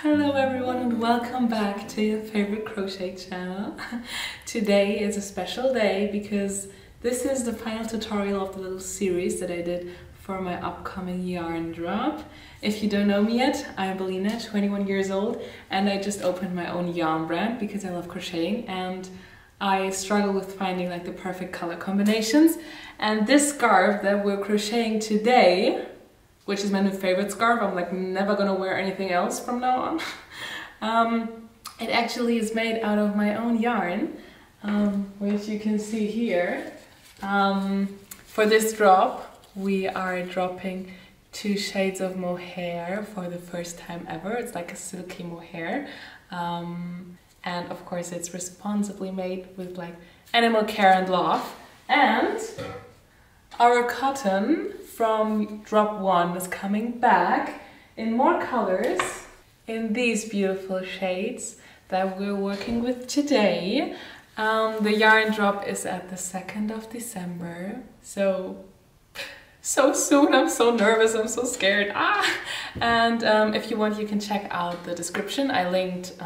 Hello everyone and welcome back to your favorite crochet channel. Today is a special day because this is the final tutorial of the little series that I did for my upcoming yarn drop. If you don't know me yet, I'm Belina, 21 years old, and I just opened my own yarn brand because I love crocheting and I struggle with finding like the perfect color combinations. And this scarf that we're crocheting today, which is my new favorite scarf, I'm like never gonna wear anything else from now on. It actually is made out of my own yarn, which you can see here. For this drop, we are dropping 2 shades of mohair for the first time ever. It's like a silky mohair. And of course it's responsibly made with like animal care and love. And our cotton from drop 1 is coming back in more colors, in these beautiful shades that we're working with today. The yarn drop is at the 2nd of December, so soon. I'm so nervous, I'm so scared. And if you want, you can check out the description. I linked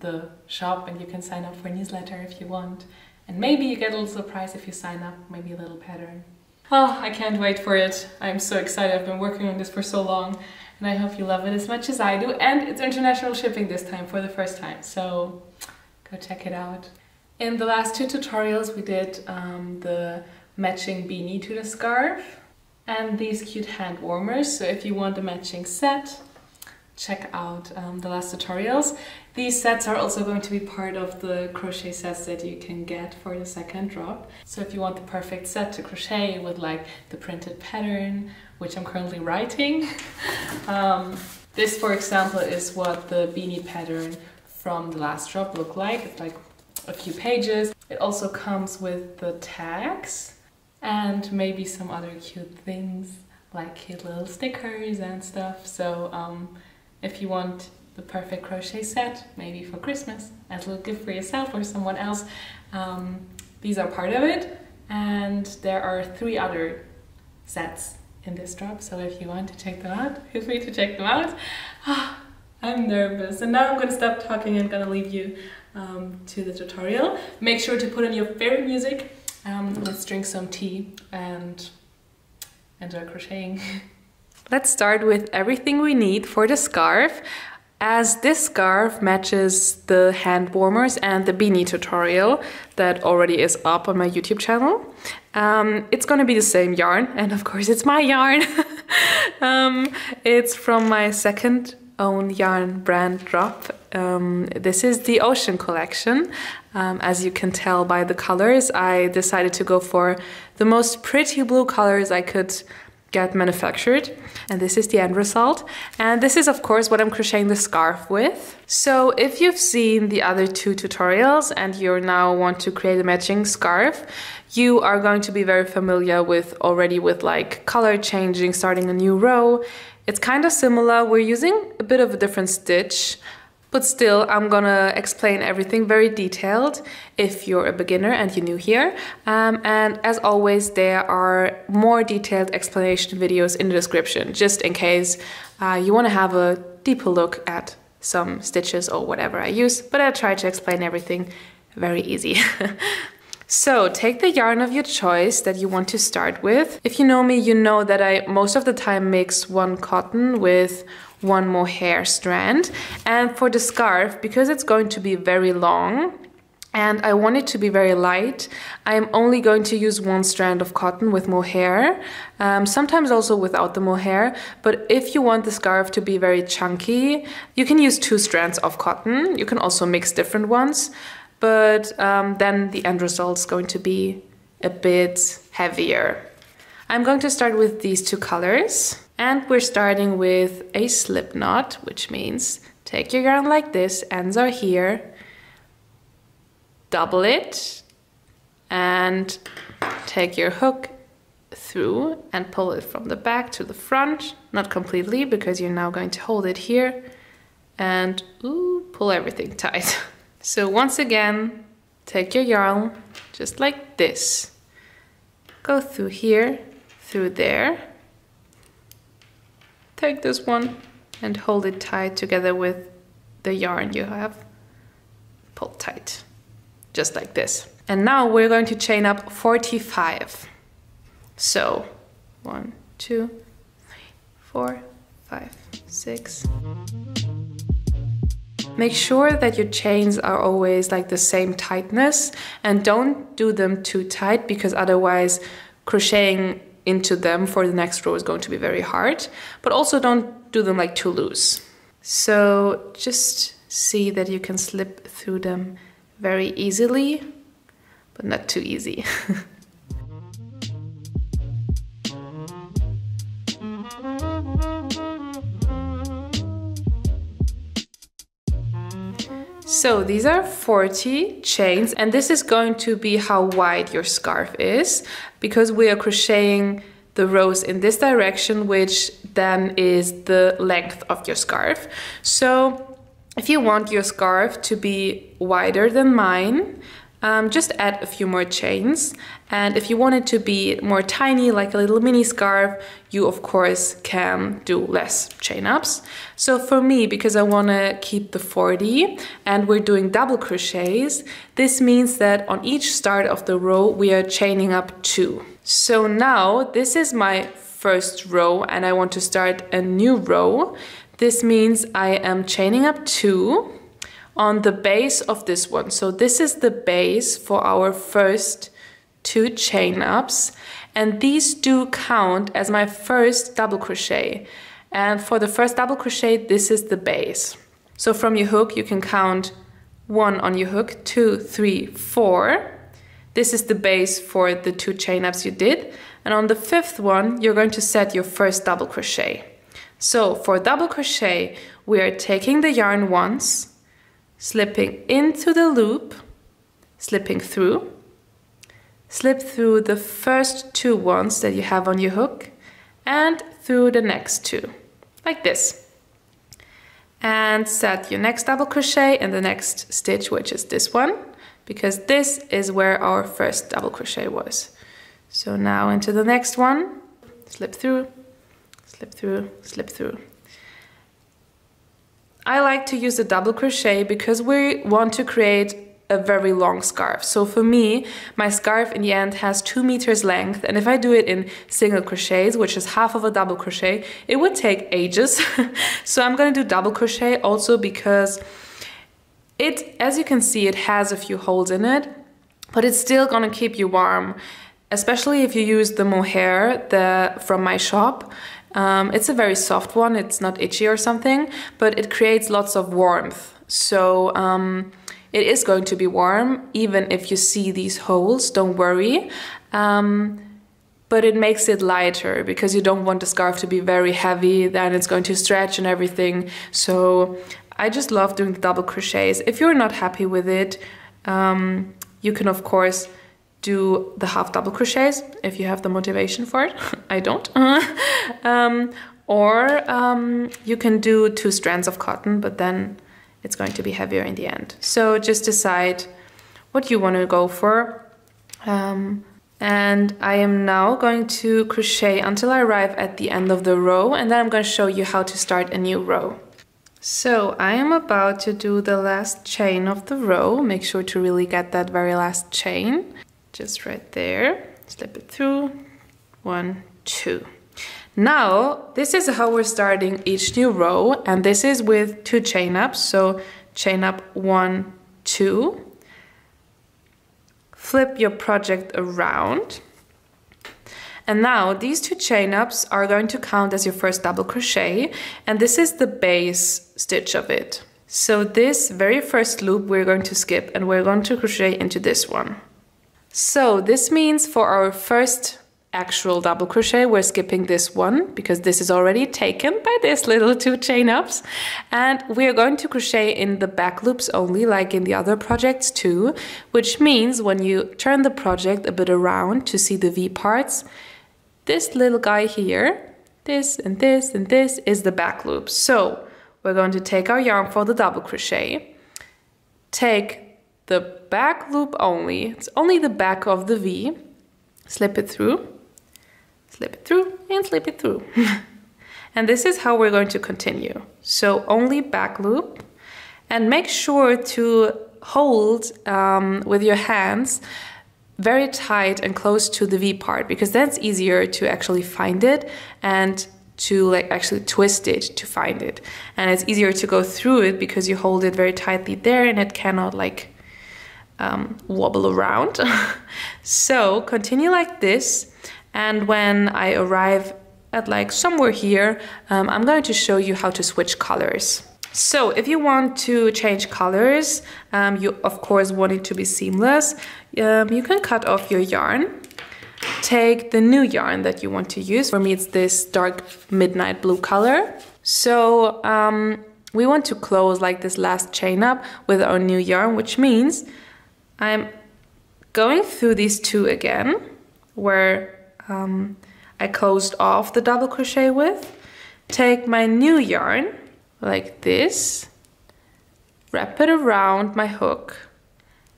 the shop and you can sign up for a newsletter if you want. And maybe you get a little surprise if you sign up, maybe a little pattern. Oh, I can't wait for it. I'm so excited. I've been working on this for so long and I hope you love it as much as I do. And it's international shipping this time for the first time, so go check it out. In the last 2 tutorials we did the matching beanie to the scarf and these cute hand warmers. So if you want a matching set, check out the last tutorials. These sets are also going to be part of the crochet sets that you can get for the second drop. So if you want the perfect set to crochet with like the printed pattern, which I'm currently writing. This, for example, is what the beanie pattern from the last drop looked like. It's like a few pages. It also comes with the tags and maybe some other cute things like cute little stickers and stuff. So if you want the perfect crochet set, maybe for Christmas, as a little gift for yourself or someone else, these are part of it. And there are 3 other sets in this drop, so if you want to check them out, feel free to check them out. I'm nervous, and now I'm gonna stop talking and gonna leave you to the tutorial. Make sure to put on your favorite music. Let's drink some tea and enjoy crocheting. Let's start with everything we need for the scarf, as this scarf matches the hand warmers and the beanie tutorial that already is up on my YouTube channel. It's gonna be the same yarn, and of course it's my yarn. It's from my second own yarn brand drop. This is the Ocean collection. As you can tell by the colors, I decided to go for the most pretty blue colors I could get manufactured, and this is the end result. And this is of course what I'm crocheting the scarf with. So if you've seen the other 2 tutorials and you now want to create a matching scarf, you are going to be very familiar with like color changing, starting a new row. It's kind of similar. We're using a bit of a different stitch, but still, I'm gonna explain everything very detailed if you're a beginner and you're new here. And as always, there are more detailed explanation videos in the description, just in case you wanna have a deeper look at some stitches or whatever I use, but I try to explain everything very easy. So take the yarn of your choice that you want to start with. If you know me, you know that I most of the time mix 1 cotton with 1 mohair strand. And for the scarf, because it's going to be very long and I want it to be very light, I am only going to use 1 strand of cotton with mohair, sometimes also without the mohair. But if you want the scarf to be very chunky, you can use 2 strands of cotton. You can also mix different ones, but then the end result is going to be a bit heavier. I'm going to start with these 2 colors. And we're starting with a slip knot, which means take your yarn like this, ends are here, double it, and take your hook through and pull it from the back to the front, not completely because you're now going to hold it here, and pull everything tight. So once again, take your yarn just like this. Go through here, through there. Take this one and hold it tight together with the yarn you have. Pull tight, just like this. And now we're going to chain up 45. So 1, 2, 3, 4, 5, 6. Make sure that your chains are always like the same tightness, and don't do them too tight, because otherwise crocheting into them for the next row is going to be very hard. But also don't do them like too loose. So just see that you can slip through them very easily, but not too easy. So these are 40 chains, and this is going to be how wide your scarf is, because we are crocheting the rows in this direction, which then is the length of your scarf. So if you want your scarf to be wider than mine, just add a few more chains. And if you want it to be more tiny, like a little mini scarf, you of course can do less chain ups. So for me, because I want to keep the 40 and we're doing double crochets, this means that on each start of the row we are chaining up 2. So now this is my first row and I want to start a new row. This means I am chaining up 2 on the base of this one. So this is the base for our first 2 chain ups, and these do count as my first double crochet. And for the first double crochet, this is the base. So from your hook you can count 1 on your hook, 2, 3, 4. This is the base for the 2 chain ups you did, and on the 5th one you're going to set your first double crochet. So for double crochet we are taking the yarn once, slipping into the loop, slipping through, slip through the first 2 ones that you have on your hook and through the next 2, like this. And set your next double crochet in the next stitch, which is this one, because this is where our first double crochet was. So now into the next one, slip through, slip through, slip through. I like to use the double crochet because we want to create a very long scarf. So for me, my scarf in the end has 2 meters length, and if I do it in single crochets, which is half of a double crochet, it would take ages. So I'm going to do double crochet also because it, as you can see, it has a few holes in it, but it's still going to keep you warm, especially if you use the mohair from my shop. It's a very soft one, it's not itchy or something, but it creates lots of warmth. So it is going to be warm, even if you see these holes, don't worry. But it makes it lighter because you don't want the scarf to be very heavy, then it's going to stretch and everything. So I just love doing the double crochets. If you're not happy with it, you can of course do the half double crochets if you have the motivation for it. I don't. Or you can do 2 strands of cotton, but then it's going to be heavier in the end. So just decide what you want to go for. And I am now going to crochet until I arrive at the end of the row, and then I'm going to show you how to start a new row. So I am about to do the last chain of the row. Make sure to really get that very last chain. Just right there, slip it through, 1, 2. Now, this is how we're starting each new row, and this is with 2 chain ups. So chain up 1, 2, flip your project around. And now these 2 chain ups are going to count as your first double crochet, and this is the base stitch of it. So this very first loop we're going to skip, and we're going to crochet into this one. So this means for our first actual double crochet, we're skipping this one because this is already taken by this little 2 chain ups. And we're going to crochet in the back loops only, like in the other projects too, which means when you turn the project a bit around to see the V parts, this little guy here, this and this and this is the back loops. So we're going to take our yarn for the double crochet, take the back loop only. It's only the back of the V. Slip it through, and slip it through. And this is how we're going to continue. So only back loop, and make sure to hold with your hands very tight and close to the V part, because that's easier to actually find it and to like actually twist it to find it. And it's easier to go through it because you hold it very tightly there and it cannot like wobble around. So continue like this, and when I arrive at like somewhere here, I'm going to show you how to switch colors. So if you want to change colors, you of course want it to be seamless, you can cut off your yarn, take the new yarn that you want to use. For me it's this dark midnight blue color. So we want to close like this last chain up with our new yarn, which means I'm going through these two again, where I closed off the double crochet with, take my new yarn like this, wrap it around my hook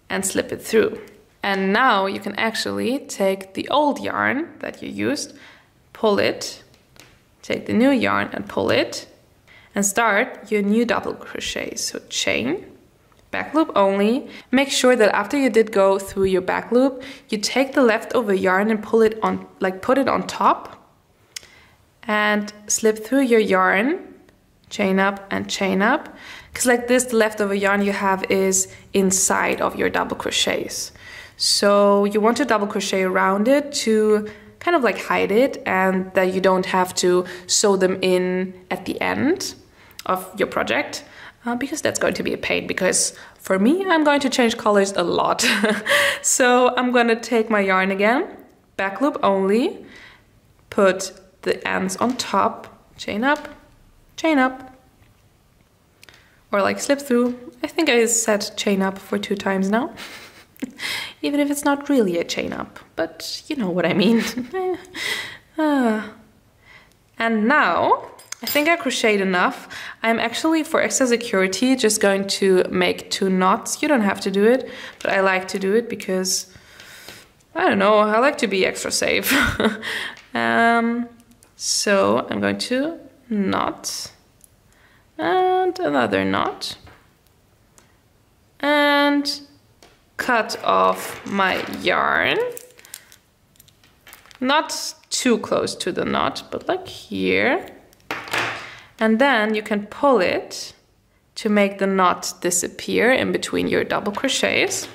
and slip it through. And now you can actually take the old yarn that you used, pull it, take the new yarn and pull it, and start your new double crochet. So chain, back loop only. Make sure that after you did go through your back loop, you take the leftover yarn and pull it on, like put it on top, and slip through your yarn, chain up and chain up, because like this, the leftover yarn you have is inside of your double crochets. So you want to double crochet around it to kind of like hide it, and that you don't have to sew them in at the end of your project, because that's going to be a pain, because for me, I'm going to change colors a lot. So I'm going to take my yarn again, back loop only, put the ends on top, chain up, or like slip through. I think I said chain up for 2 times now. Even if it's not really a chain up, but you know what I mean. And now, I think I crocheted enough. I'm actually, for extra security, just going to make 2 knots. You don't have to do it, but I like to do it because, I don't know, I like to be extra safe. So I'm going to knot, and another knot, and cut off my yarn, not too close to the knot, but like here. And then you can pull it to make the knot disappear in between your double crochets.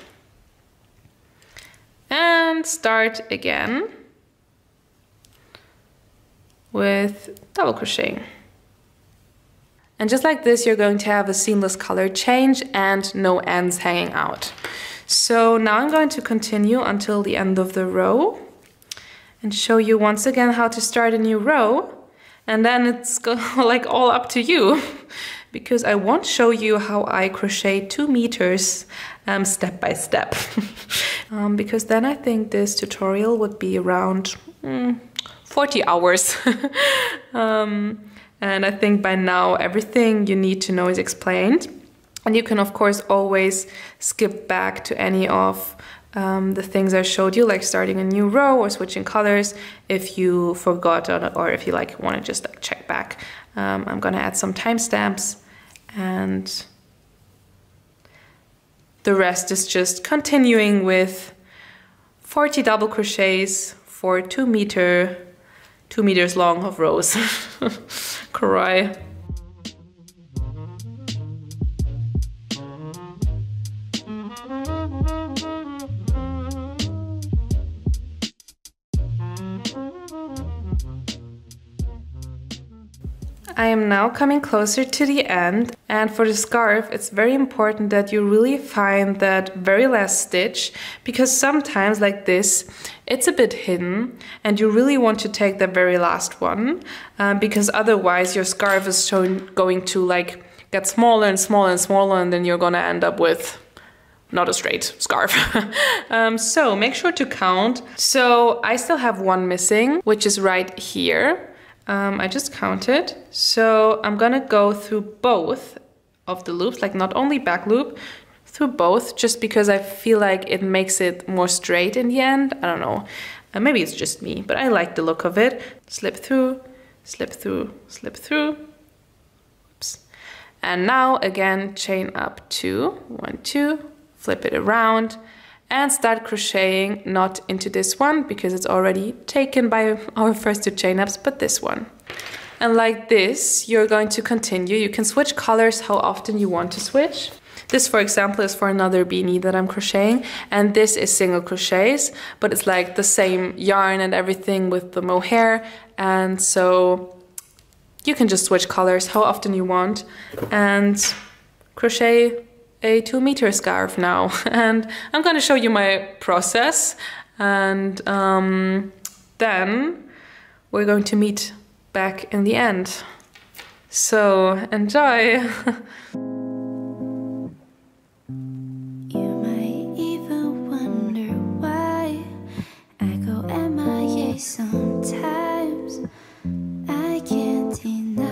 And start again with double crocheting. And just like this, you're going to have a seamless color change and no ends hanging out. So now I'm going to continue until the end of the row and show you once again how to start a new row. And then it's like all up to you, because I won't show you how I crochet 2 meters step by step. Because then I think this tutorial would be around 40 hours. And I think by now everything you need to know is explained. And you can of course always skip back to any of the things I showed you, like starting a new row or switching colors, if you forgot, or if you like want to just like check back. I'm gonna add some timestamps, and the rest is just continuing with 40 double crochets for 2 meters long of rows. Cry. I am now coming closer to the end, and for the scarf it's very important that you really find that very last stitch, because sometimes like this it's a bit hidden and you really want to take the very last one, because otherwise your scarf is going to like get smaller and smaller and smaller, and then you're gonna end up with not a straight scarf. So make sure to count. So I still have one missing, which is right here. I just counted, so I'm gonna go through both of the loops, like not only back loop, through both, just because I feel like it makes it more straight in the end. I don't know, maybe it's just me, but I like the look of it. Slip through, slip through, slip through. Oops. And now again, chain up 2, 1, 2, flip it around and start crocheting, not into this one because it's already taken by our first 2 chain ups, but this one. And like this, you're going to continue. You can switch colors how often you want to switch. This, for example, is for another beanie that I'm crocheting, and this is single crochets, but it's like the same yarn and everything with the mohair, and so you can just switch colors how often you want and crochet a 2-meter scarf now. And I'm going to show you my process, and then we're going to meet back in the end. So enjoy! Sometimes I can't deny.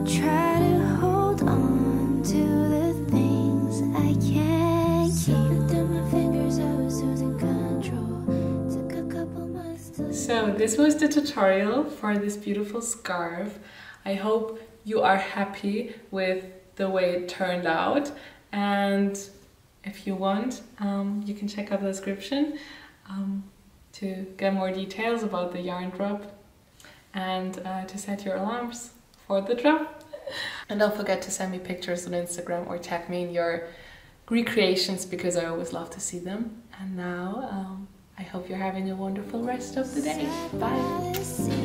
Try to hold on to the things I can't keep. Through my fingers I was losing control. Took a couple months to... So this was the tutorial for this beautiful scarf. I hope you are happy with the way it turned out, and if you want, you can check out the description to get more details about the yarn drop and to set your alarms for the drop. And don't forget to send me pictures on Instagram or tag me in your recreations because I always love to see them. And now I hope you're having a wonderful rest of the day. Bye!